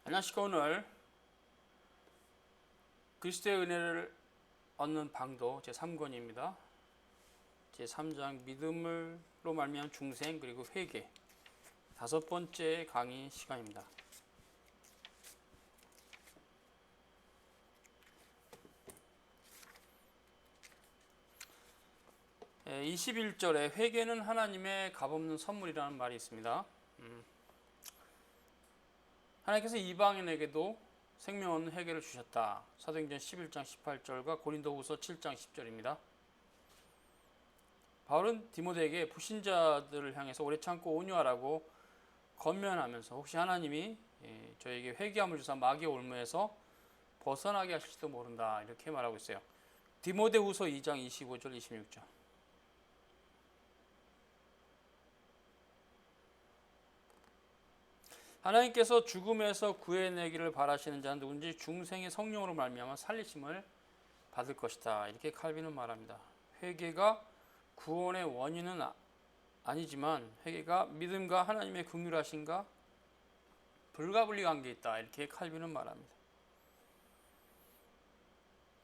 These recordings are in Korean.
안녕하십니까. 오늘 그리스도의 은혜를 얻는 방도 제3권입니다. 제3장 믿음으로 말미암은 중생 그리고 회개 5번째 강의 시간입니다. 21절에 회개는 하나님의 값없는 선물이라는 말이 있습니다. 하나님께서 이방인에게도 생명 없는 회개를 주셨다. 사도행전 11장 18절과 고린도후서 7장 10절입니다. 바울은 디모데에게 불신자들을 향해서 오래 참고 온유하라고 권면하면서 혹시 하나님이 저에게 회개함을 주사 마귀의 올무에서 벗어나게 하실지도 모른다 이렇게 말하고 있어요. 디모데후서 2장 25절 26절. 하나님께서 죽음에서 구해내기를 바라시는 자는 누군지 중생의 성령으로 말미암아 살리심을 받을 것이다. 이렇게 칼빈은 말합니다. 회개가 구원의 원인은 아니지만 회개가 믿음과 하나님의 긍휼하심과 불가분리 관계에 있다. 이렇게 칼빈은 말합니다.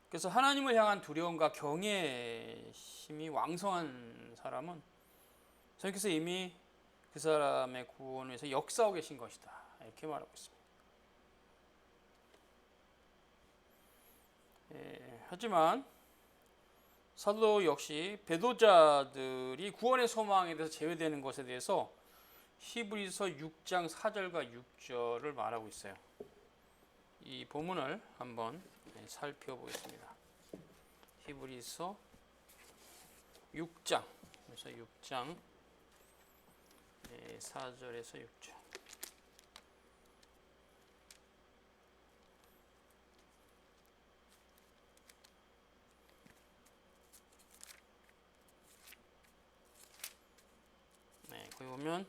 그래서 하나님을 향한 두려움과 경외심이 왕성한 사람은 성령께서 이미 그 사람의 구원을 위해서 역사하고 계신 것이다. 이렇게 말하고 있습니다. 하지만 사도 역시 배도자들이 구원의 소망에 대해서 제외되는 것에 대해서 히브리서 6장 4절과 6절을 말하고 있어요. 이 본문을 한번 살펴보겠습니다. 히브리서 6장, 그래서 6장 4절에서 6절. 거기 보면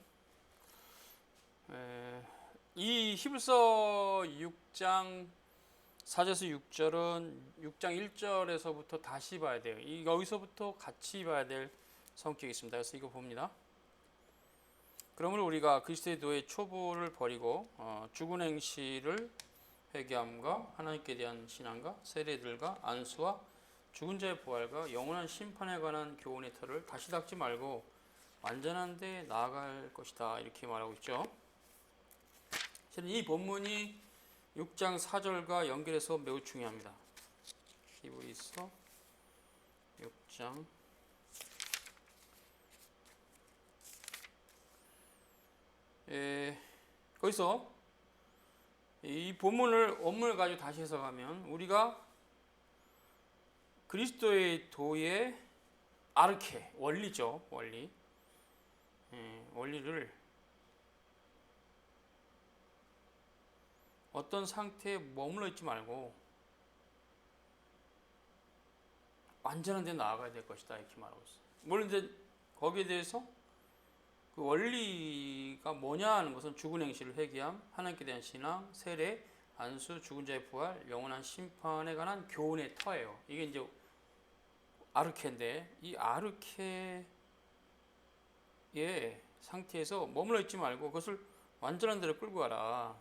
이 히브리서 6장 4절에서 6절은 6장 1절에서부터 다시 봐야 돼요. 여기서부터 같이 봐야 될 성격이 있습니다. 그래서 이거 봅니다. 그러므로 우리가 그리스도의 도의 초보를 버리고 죽은 행실을 회개함과 하나님께 대한 신앙과 세례들과 안수와 죽은 자의 부활과 영원한 심판에 관한 교훈의 터를 다시 닦지 말고 완전한 데 나아갈 것이다. 이렇게 말하고 있죠. 이 본문이 6장 4절과 연결해서 매우 중요합니다. 히브리서 6장 거기서 이 본문을 원문을 가지고 다시 해석하면 우리가 그리스도의 도의 아르케 원리죠. 원리를 어떤 상태에 머물러 있지 말고 완전한 데 나아가야 될 것이다. 이렇게 말하고 있어요. 물론 이제 거기에 대해서 그 원리가 뭐냐 하는 것은 죽은 행실을 회개함, 하나님께 대한 신앙, 세례, 안수, 죽은 자의 부활, 영원한 심판에 관한 교훈의 터예요. 이게 이제 아르케인데 이 아르케의 상태에서 머물러 있지 말고 그것을 완전한 데로 끌고 가라.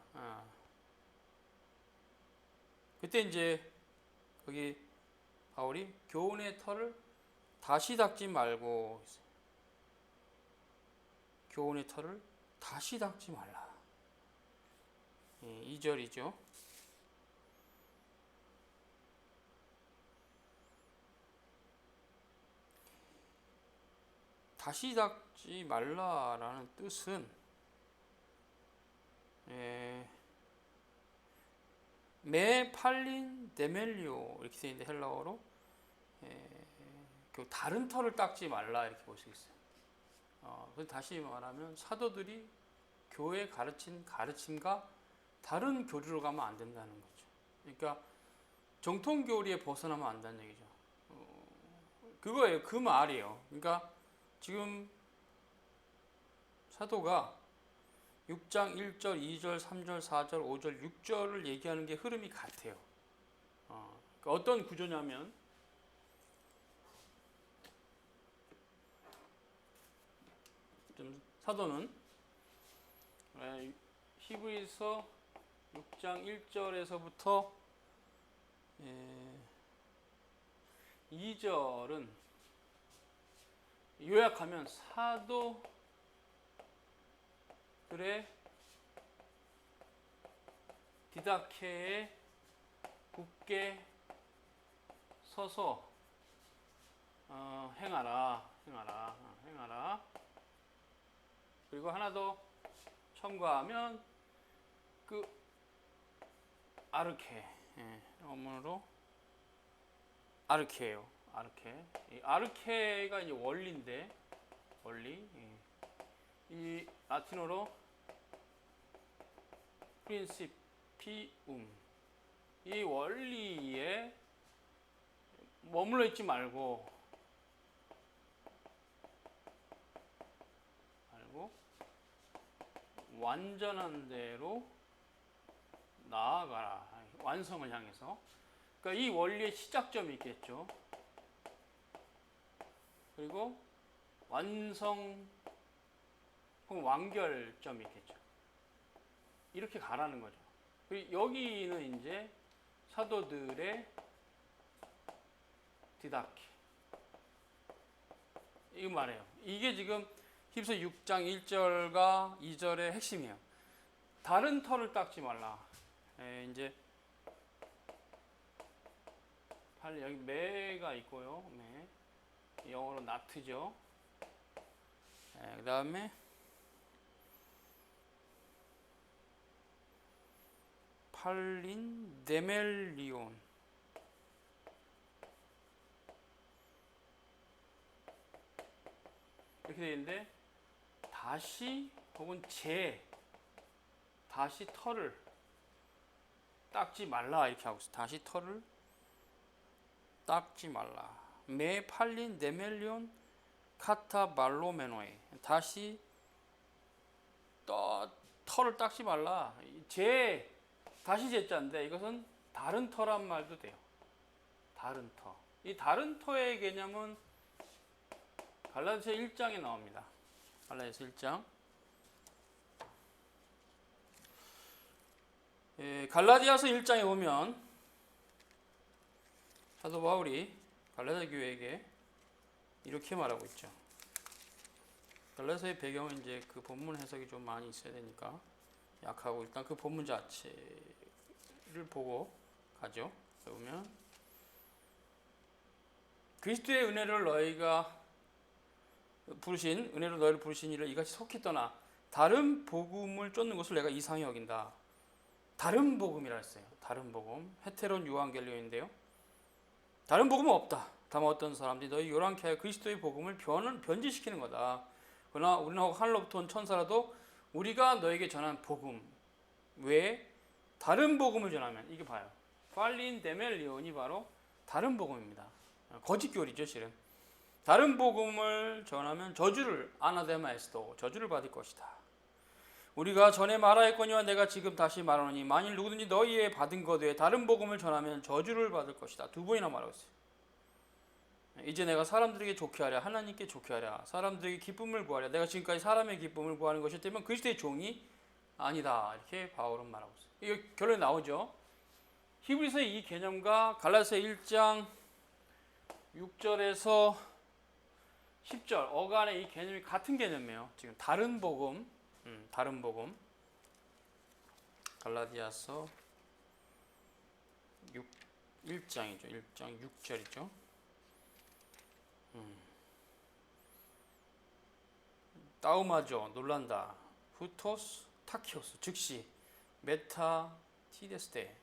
그때 이제 거기 바울이 교훈의 터를 다시 닦지 말고 교훈의 터를 다시 닦지 말라. 2절이죠. 다시 닦지 말라라는 뜻은 메 팔린 데멜리오 이렇게 되어 있는데 헬라어로 다른 터를 닦지 말라 이렇게 볼 수 있어요. 다시 말하면 사도들이 교회에 가르친 가르침과 다른 교리로 가면 안 된다는 거죠. 그러니까 정통 교리에 벗어나면 안 된다는 얘기죠. 그거예요. 그 말이에요. 그러니까 지금 사도가 6장 1절, 2절, 3절, 4절, 5절, 6절을 얘기하는 게 흐름이 같아요. 그러니까 어떤 구조냐면 좀 사도는 히브리서 6장 1절에서부터 2절은 요약하면 사도들의 디다케에 굳게 서서 행하라. 그리고 하나 더 첨가하면 그 아르케, 원문으로 아르케예요. 아르케. 이 아르케가 이제 원리인데 원리. 이 라틴어로 프린시피움. 이 원리에 머물러 있지 말고 완전한 대로 나아가라. 완성을 향해서. 그러니까 이 원리의 시작점이 있겠죠. 그리고 완성 혹은 완결점이 있겠죠. 이렇게 가라는 거죠. 그리고 여기는 이제 사도들의 디다케. 이거 말해요. 이게 지금 히브리서 6장 1절과 2절의 핵심이에요. 다른 터를 닦지 말라. 이제 여기 매가 있고요. 매. 영어로 나트죠. 그 다음에 팔린 데멜리온. 이렇게 되어 있는데 다시 혹은 다시 털을 닦지 말라 이렇게 하고 있어요. 다시 털을 닦지 말라. 매 팔린 네멜리온 카타발로메노에 다시 털을 닦지 말라. 다시 제자인데 이것은 다른 터란 말도 돼요. 다른 터. 이 다른 터의 개념은 갈라디아서 1장에 나옵니다. 갈라디아서 1장. 갈라디아서 1장에 보면 사도 바울이 갈라디아 교회에게 이렇게 말하고 있죠. 갈라디아서의 배경은 이제 그 본문 해석이 좀 많이 있어야 되니까 약하고 일단 그 본문 자체를 보고 가죠. 보면 그리스도의 은혜를 너희가 은혜로 너희를 부르신 이를 이같이 속히 떠나 다른 복음을 쫓는 것을 내가 이상히 여긴다. 다른 복음이라 했어요. 다른 복음. 헤테론 유한겔리온인데요. 다른 복음은 없다. 다만 어떤 사람들이 너희 요란케 하여 그리스도의 복음을 변질시키는 거다. 그러나 우리는 하늘로부터 온 천사라도 우리가 너에게 전한 복음 외에 다른 복음을 전하면 이게 봐요. 팔린 데멜리온이 바로 다른 복음입니다. 거짓 교리죠, 실은. 다른 복음을 전하면 저주를 아나데마에스도 저주를 받을 것이다. 우리가 전에 말하였거니와 내가 지금 다시 말하노니 만일 누구든지 너희의 받은 것 외에 다른 복음을 전하면 저주를 받을 것이다. 두 번이나 말하고 있어요. 이제 내가 사람들에게 좋게 하랴 하나님께 좋게 하랴 사람들에게 기쁨을 구하랴 내가 지금까지 사람의 기쁨을 구하는 것이었다면 그리스도의 종이 아니다. 이렇게 바울은 말하고 있어요. 이거 결론이 나오죠. 히브리서의 이 개념과 갈라디아서 1장 6절에서 10절 어간의 이 개념이 같은 개념이에요. 지금 다른 복음, 다른 복음. 갈라디아서 1장이죠. 1장 6절이죠. 따우마죠. 놀란다. 후토스 타키오스 즉시 메타 티데스테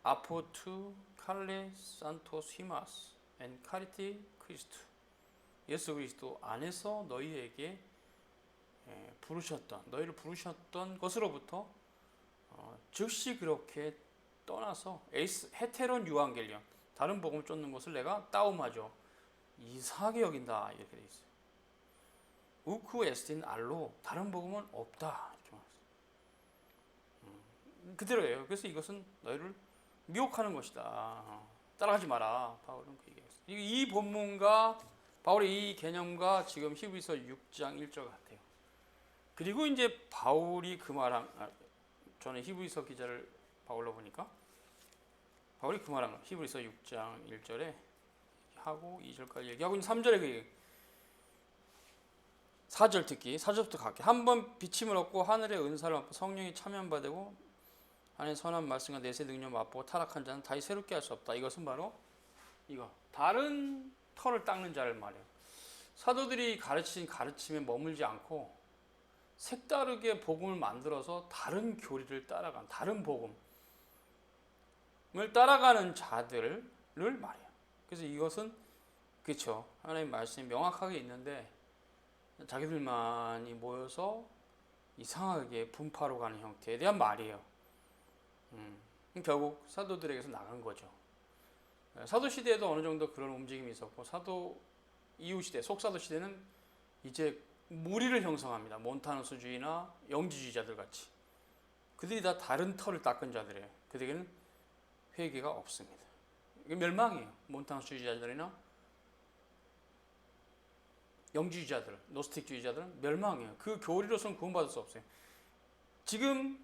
아포투 칼레 산토스 히마스 엔 카리티 크리스투 예수 그리스도 안에서 너희에게 너희를 부르셨던 것으로부터 즉시 그렇게 떠나서 헤테론 유한겔리온 다른 복음을 쫓는 것을 내가 따움하죠. 이상하게 여긴다. 이렇게 돼 있어요. 우쿠 에스틴 알로 다른 복음은 없다. 이렇게 말했어요. 그대로예요. 그래서 이것은 너희를 미혹하는 것이다. 따라하지 마라. 바울은 그 얘기했어요. 이 본문과 바울의 이 개념과 지금 히브리서 6장 1절 같아요. 그리고 이제 바울이 그 말한 저는 히브리서 기자를 바울로 보니까 바울이 그 말한 거 히브리서 6장 1절에 하고 2절까지 얘기하고 있는 3절에 그 4절 특히 4절부터 갈게. 한번 비침을 얻고 하늘의 은사를 맛보 성령이 참여받고 하나님의 선한 말씀과 내세 능력 맛보고 타락한 자는 다시 새롭게 할 수 없다. 이것은 바로 이거 다른 터를 닦는 자를 말해요. 사도들이 가르친 가르침에 머물지 않고 색다르게 복음을 만들어서 다른 교리를 따라간 다른 복음을 따라가는 자들을 말해요. 그래서 이것은 그렇죠. 하나님 말씀이 명확하게 있는데 자기들만이 모여서 이상하게 분파로 가는 형태에 대한 말이에요. 결국 사도들에게서 나간 거죠. 사도 시대에도 어느 정도 그런 움직임이 있었고 사도 이후 시대, 속사도 시대는 이제 무리를 형성합니다. 몬타누스주의나 영지주의자들 같이. 그들이 다 다른 터를 닦은 자들이에요. 그들에게는 회개가 없습니다. 이게 멸망이에요. 몬타누스주의자들이나 영지주의자들, 노스틱주의자들은 멸망이에요. 그 교리로서는 구원받을 수 없어요. 지금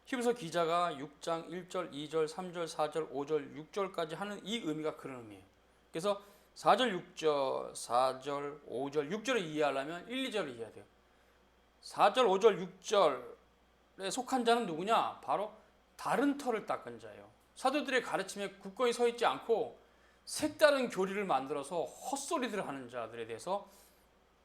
히브리서 기자가 6장 1절, 2절, 3절, 4절, 5절, 6절까지 하는 이 의미가 그런 의미예요. 그래서 4절, 6절, 4절, 5절, 6절을 이해하려면 1, 2절을 이해해야 돼요. 4절, 5절, 6절에 속한 자는 누구냐? 바로 다른 터를 닦은 자예요. 사도들의 가르침에 굳건히 서 있지 않고 색다른 교리를 만들어서 헛소리들을 하는 자들에 대해서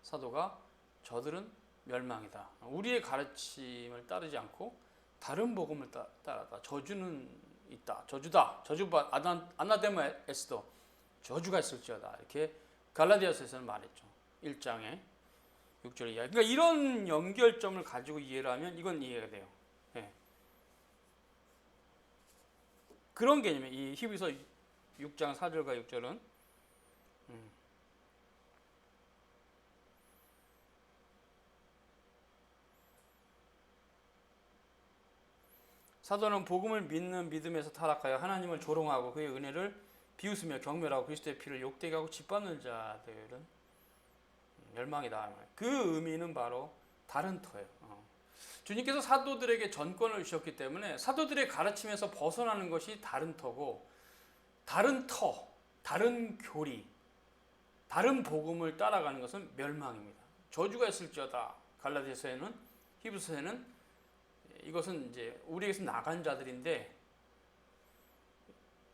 사도가 저들은 멸망이다. 우리의 가르침을 따르지 않고 다른 복음을 따라다. 저주는 있다. 저주다. 저주바 아나데마 에스도 저주가 있을지어다. 이렇게 갈라디아서에서는 말했죠. 1장에 6절 이하. 그러니까 이런 연결점을 가지고 이해를 하면 이건 이해가 돼요. 네. 그런 개념이 이 히브리서 6장 4절과 6절은 사도는 복음을 믿는 믿음에서 타락하여 하나님을 조롱하고 그의 은혜를 비웃으며 경멸하고 그리스도의 피를 욕되게 하고 짓밟는 자들은 멸망이다. 그 의미는 바로 다른 터예요. 주님께서 사도들에게 전권을 주셨기 때문에 사도들의 가르침에서 벗어나는 것이 다른 터고 다른 터, 다른 교리, 다른 복음을 따라가는 것은 멸망입니다. 저주가 있을지어다. 갈라디아서에는 히브리서에는 이것은 이제 우리에게서 나간 자들인데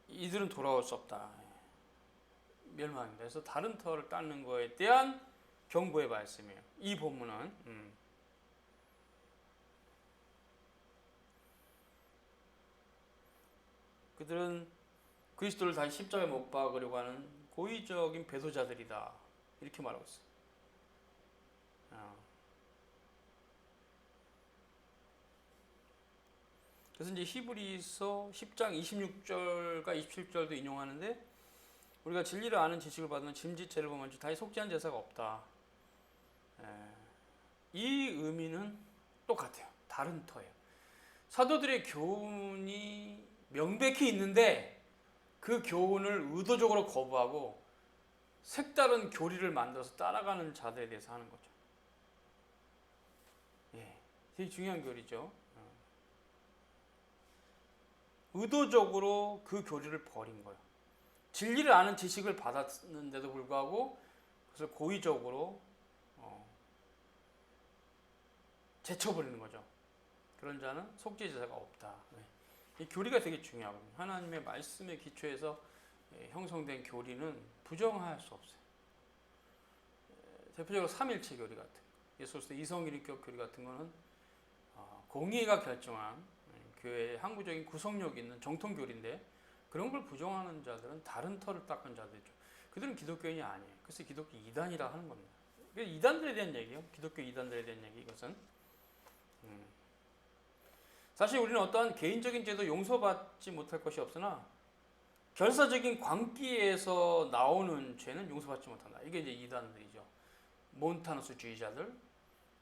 이들은 돌아올 수 없다. 멸망입니다. 그래서 다른 터를 닦는 것에 대한 경고의 말씀이에요. 이 본문은 그들은 그리스도를 다시 십자가에 못 박으려고 하는 고의적인 배도자들이다. 이렇게 말하고 있어요. 그래서 이제 히브리서 10장 26절과 27절도 인용하는데 우리가 진리를 아는 지식을 받는 짐짓죄를 보면 다시 속죄한 제사가 없다. 이 의미는 똑같아요. 다른 터예요. 사도들의 교훈이 명백히 있는데 그 교훈을 의도적으로 거부하고 색다른 교리를 만들어서 따라가는 자들에 대해서 하는 거죠. 되게 중요한 교리죠. 의도적으로 그 교리를 버린 거예요. 진리를 아는 지식을 받았는데도 불구하고 그것을 고의적으로 제쳐버리는 거죠. 그런 자는 속죄제사가 없다. 이 교리가 되게 중요하거든요. 하나님의 말씀의 기초에서 형성된 교리는 부정할 수 없어요. 대표적으로 삼일체 교리 같은 예수 그리스도 이성일인격 교리 같은 거는 공의가 결정한 교회의 항구적인 구성력 있는 정통 교리인데 그런 걸 부정하는 자들은 다른 터를 닦은 자들이죠. 그들은 기독교인이 아니에요. 그래서 기독교 이단이라 하는 겁니다. 이단들에 대한 얘기예요. 기독교 이단들에 대한 얘기 이것은. 사실 우리는 어떠한 개인적인 죄도 용서받지 못할 것이 없으나 결사적인 광기에서 나오는 죄는 용서받지 못한다. 이게 이제 이단들이죠. 몬타누스주의자들,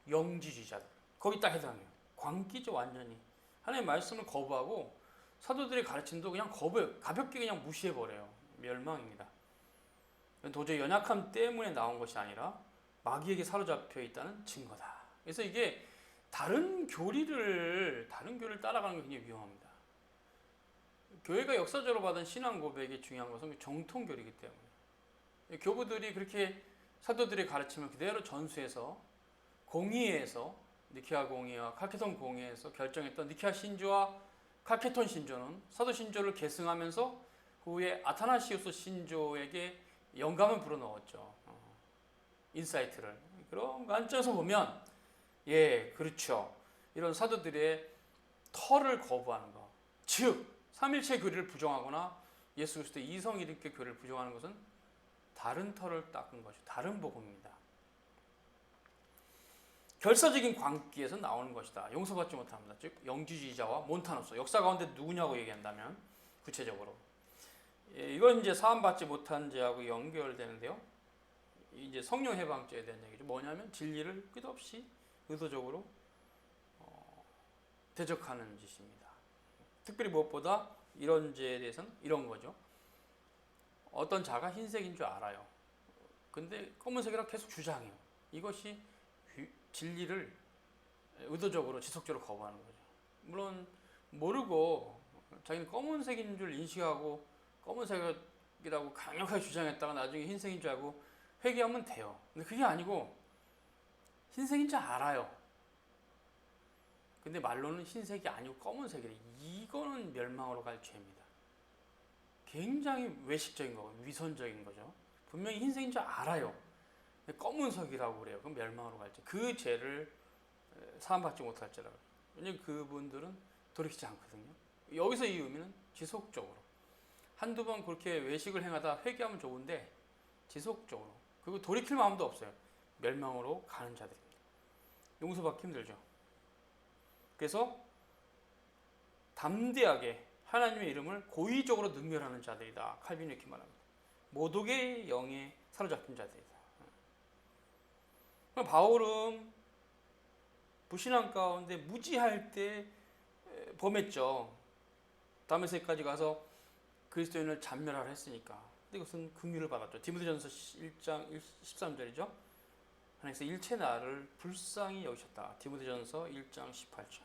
영지주의자들 거기 딱 해당해요. 광기죠 완전히. 하나님의 말씀을 거부하고 사도들의 가르침도 그냥 가볍게 그냥 무시해버려요. 멸망입니다. 도저히 연약함 때문에 나온 것이 아니라 마귀에게 사로잡혀 있다는 증거다. 그래서 이게 다른 교리를 따라가는 게 굉장히 위험합니다. 교회가 역사적으로 받은 신앙 고백이 중요한 것은 정통 교리이기 때문에 교부들이 그렇게 사도들의 가르침을 그대로 전수해서 공의회에서 니케아 공의회와 칼케돈 공의회에서 결정했던 니케아 신조와 칼케톤 신조는 사도 신조를 계승하면서 그 후에 아타나시우스 신조에게 영감을 불어넣었죠. 인사이트를. 그런 관점에서 보면 예, 그렇죠. 이런 사도들의 터를 거부하는 것. 즉, 삼일체 교리를 부정하거나 예수 그리스도의 이성일인격 교리를 부정하는 것은 다른 터를 닦은 것이죠. 다른 복음입니다. 결사적인 광기에서 나오는 것이다. 용서받지 못합니다. 즉 영지주의자와 몬타노스. 역사 가운데 누구냐고 얘기한다면 구체적으로 이건 이제 사함받지 못한 죄하고 연결되는데요. 이제 성령 해방죄에 대한 얘기죠. 뭐냐면 진리를 끝없이 의도적으로 대적하는 짓입니다. 특별히 무엇보다 이런 죄에 대해서는 이런 거죠. 어떤 자가 흰색인 줄 알아요. 근데 검은색이라고 계속 주장해요. 이것이 진리를 의도적으로 지속적으로 거부하는 거죠. 물론 모르고 자기는 검은색인 줄 인식하고 검은색이라고 강력하게 주장했다가 나중에 흰색인 줄 알고 회개하면 돼요. 근데 그게 아니고 흰색인 줄 알아요. 근데 말로는 흰색이 아니고 검은색이래. 이거는 멸망으로 갈 죄입니다. 굉장히 외식적인 거고 위선적인 거죠. 분명히 흰색인 줄 알아요. 근데 검은색이라고 그래요. 그럼 멸망으로 갈 죄. 그 죄를 사함받지 못할 죄라고. 왜냐면 그분들은 돌이키지 않거든요. 여기서 이 의미는 지속적으로. 한두 번 그렇게 외식을 행하다 회개하면 좋은데 지속적으로. 그리고 돌이킬 마음도 없어요. 멸망으로 가는 자들입니다. 용서받기 힘들죠. 그래서 담대하게 하나님의 이름을 고의적으로 능멸하는 자들이다. 칼빈이 이렇게 말합니다. 모독의 영에 사로잡힌 자들이다. 바울은 불신앙 가운데 무지할 때 범했죠. 다메섹까지 가서 그리스도인을 잔멸하라 했으니까. 근데 이것은 긍휼을 받았죠. 디모데전서 1장 13절이죠. 하나님께서 일체 나를 불쌍히 여기셨다. 디모데전서 1장 18절.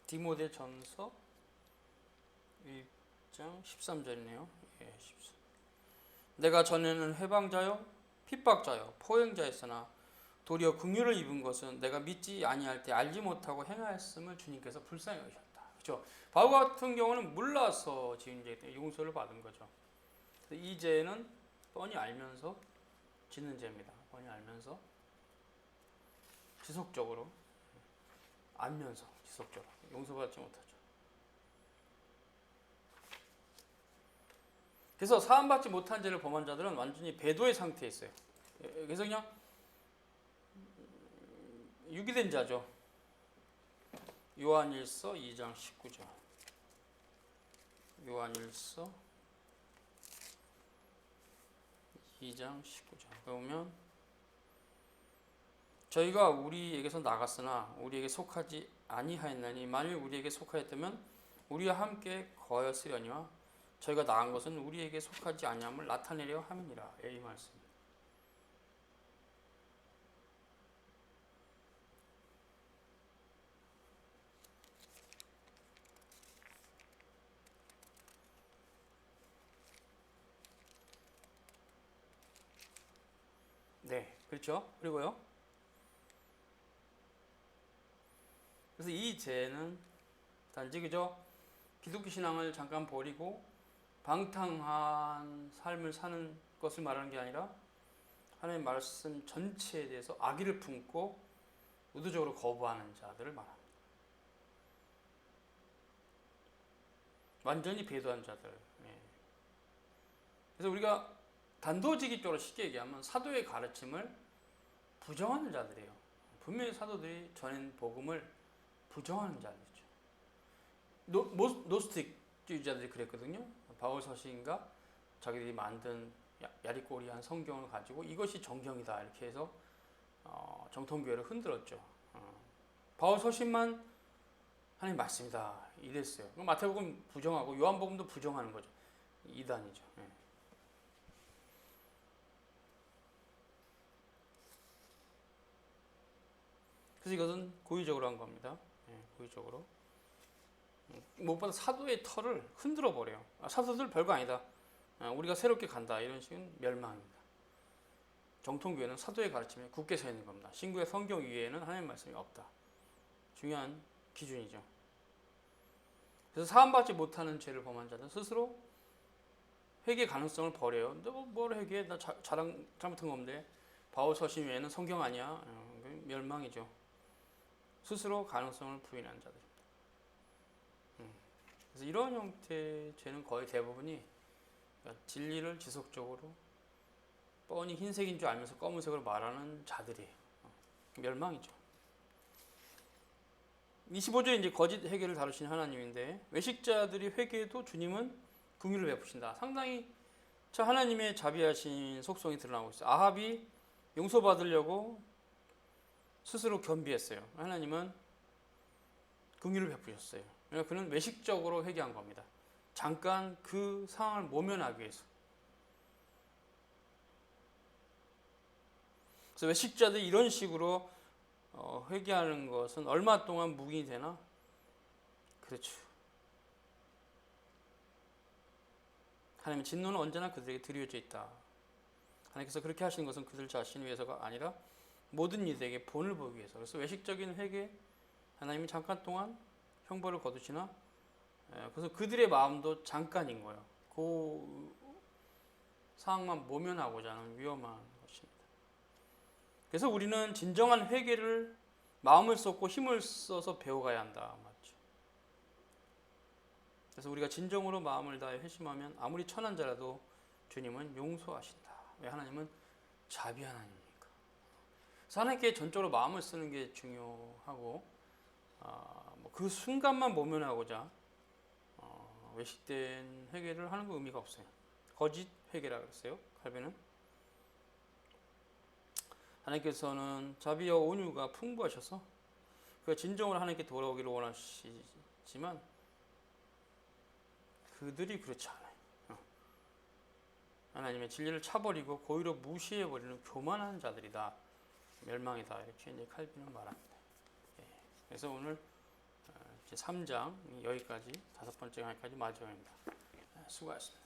디모데전서 1장 13절이네요. 예, 14. 내가 전에는 해방자요 핍박자요 포행자였으나 도리어 긍휼을 입은 것은 내가 믿지 아니할 때 알지 못하고 행하였음을 주님께서 불쌍히 여기셨다. 그렇죠? 바울 같은 경우는 몰라서 지은 죄이기 때문에 용서를 받은 거죠. 이 죄는 뻔히 알면서 짓는 죄입니다. 뻔히 알면서 지속적으로 알면서 지속적으로 용서받지 못하죠. 그래서 사함받지 못한 죄를 범한 자들은 완전히 배도의 상태에 있어요. 그래서 그냥 유기된 자죠. 요한일서 2장 19절. 요한일서 2장 19절. 보면 저희가 우리에게서 나갔으나 우리에게 속하지 아니하였나니 만일 우리에게 속하였다면 우리와 함께 거하였으려니와 저희가 나간 것은 우리에게 속하지 아니함을 나타내려 함이니라. 이 말씀. 네, 그렇죠. 그리고요. 그래서 이 죄는 단지 그저 기독교 신앙을 잠깐 버리고 방탕한 삶을 사는 것을 말하는 게 아니라 하나님의 말씀 전체에 대해서 악의를 품고 의도적으로 거부하는 자들을 말합니다. 완전히 배도한 자들. 그래서 우리가 단도직입적으로 쉽게 얘기하면 사도의 가르침을 부정하는 자들이에요. 분명히 사도들이 전한 복음을 부정하는 자들이죠. 노스틱주의자들이 그랬거든요. 바울 서신과 자기들이 만든 야리꼬리한 성경을 가지고 이것이 정경이다 이렇게 해서 정통교회를 흔들었죠. 바울 서신만 하나님 맞습니다. 이랬어요. 마태복음 부정하고 요한복음도 부정하는 거죠. 이단이죠. 예. 그래서 이것은 고의적으로 한 겁니다. 예, 고의적으로. 무엇보다 사도의 털을 흔들어 버려요. 사도들 별거 아니다. 우리가 새롭게 간다. 이런 식은 멸망입니다. 정통교회는 사도의 가르침에 굳게 서 있는 겁니다. 신구의 성경 위에는 하나님 말씀이 없다. 중요한 기준이죠. 그래서 사함받지 못하는 죄를 범한 자는 스스로 회개 가능성을 버려요. 너 뭘 회개해? 나 잘못한 거 없는데. 바울 서신 외에는 성경 아니야. 멸망이죠. 스스로 가능성을 부인한 자들입니다. 그래서 이런 형태의 죄는 거의 대부분이 진리를 지속적으로 뻔히 흰색인 줄 알면서 검은색으로 말하는 자들이에요. 멸망이죠. 25조에 이제 거짓 회개를 다루신 하나님인데 외식자들이 회개해도 주님은 긍휼을 베푸신다. 상당히 하나님의 자비하신 속성이 드러나고 있어요. 아합이 용서받으려고 스스로 겸비했어요. 하나님은 긍휼을 베푸셨어요. 그러니까 그는 외식적으로 회개한 겁니다. 잠깐 그 상황을 모면하기 위해서. 그래서 외식자들이 이런 식으로 회개하는 것은 얼마 동안 묵인이 되나? 그렇죠. 하나님의 진노는 언제나 그들에게 드려져 있다. 하나님께서 그렇게 하시는 것은 그들 자신을 위해서가 아니라 모든 이들에게 본을 보기 위해서. 그래서 외식적인 회개, 하나님이 잠깐 동안 형벌을 거두시나, 그래서 그들의 마음도 잠깐인 거예요. 그 상황만 모면하고자 하는 위험한 것입니다. 그래서 우리는 진정한 회개를 마음을 쏟고 힘을 써서 배워가야 한다. 맞죠? 그래서 우리가 진정으로 마음을 다해 회심하면 아무리 천한 자라도 주님은 용서하신다. 왜? 하나님은 자비한 하나님이니까. 그래서 하나님께 전적으로 마음을 쓰는 게 중요하고, 그 순간만 모면하고자 외식된 회개를 하는 건 의미가 없어요. 거짓 회개라 그랬어요. 칼빈은. 하나님께서는 자비와 온유가 풍부하셔서 그가 진정으로 하나님께 돌아오기를 원하시지만 그들이 그렇지 않아요. 하나님의 진리를 차버리고 고의로 무시해버리는 교만한 자들이다. 멸망이다. 이렇게 이제 칼빈은 말합니다. 그래서 오늘 3장 여기까지 5번째 강의까지 마지막입니다. 수고하셨습니다.